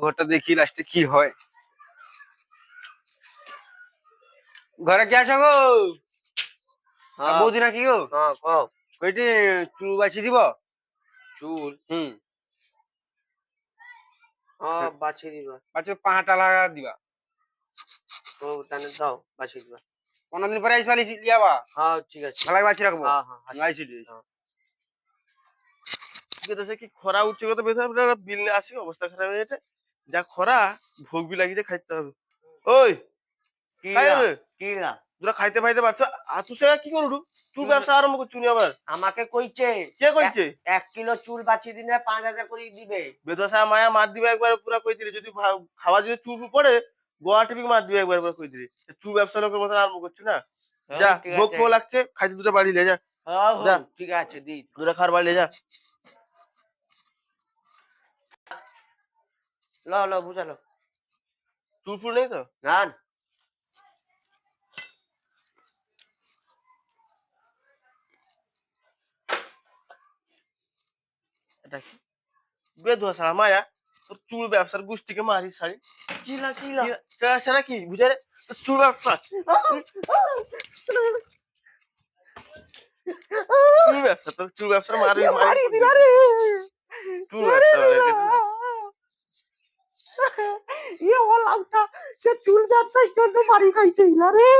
ঘরটা দেখি লাস্টে কি হয়। ঘরে কে আছো গো? বৌদি নাকি গো? কইটি চুল বাছি দিব? চুল হুম বাছি দিবা। বাছি 5টা লাগা দিবা। ও তাহলে দাও বাছি দিবা। 15 দিন পরে আইসবা লিয়াবা। হ্যাঁ ঠিক আছে। ভালো বাছি রাখবো। হ্যাঁ হ্যাঁ আইসি দিস। কি খরা উঠছে কত বেশি বিল আসি অবস্থা খারাপ হয়ে যেতে যা খরা ভোগ বি লাগিয়ে খাইতে হবে। ওই খাই রে কিলা তোরা খাইতে ফাইতে পারছ আতু সে কি করু তুই ব্যবসা আরম্ভ করছু নি আবার? আমাকে কইছে কে কইছে? 1 কিলো চুল বাছি দিলে 5,000 করে দিবে। বেদশা মায়া মার দিবে একবার পুরা কই দিলে যদি খাওয়া যদি চুল পড়ে গোয়া টিপি মার দিবে একবার কই দিলে চুল ব্যবসা লোকের মতন আরম্ভ করছু না। যা ভোগ ফোগ লাগছে খাইতে দুটো বাড়ি লে যা। যা ঠিক আছে দি দুটো খার বাড়ি লে যা। ল বুঝালো চুল ফুল নেই তো না এটা কি বেদশা মায়া তোর চুল ব্যবসার গোষ্ঠীকে মারি শাড়ি কিলা সেটা কি বুঝে রে তোর চুল ব্যবসা চুল ব্যবসা তোর চুল ব্যবসা মারি মারি দিলা রে চুল ব্যবসা ও লাউটা সে চুল ব্যবসায় জন্য মারি খাইতে ইলা রে।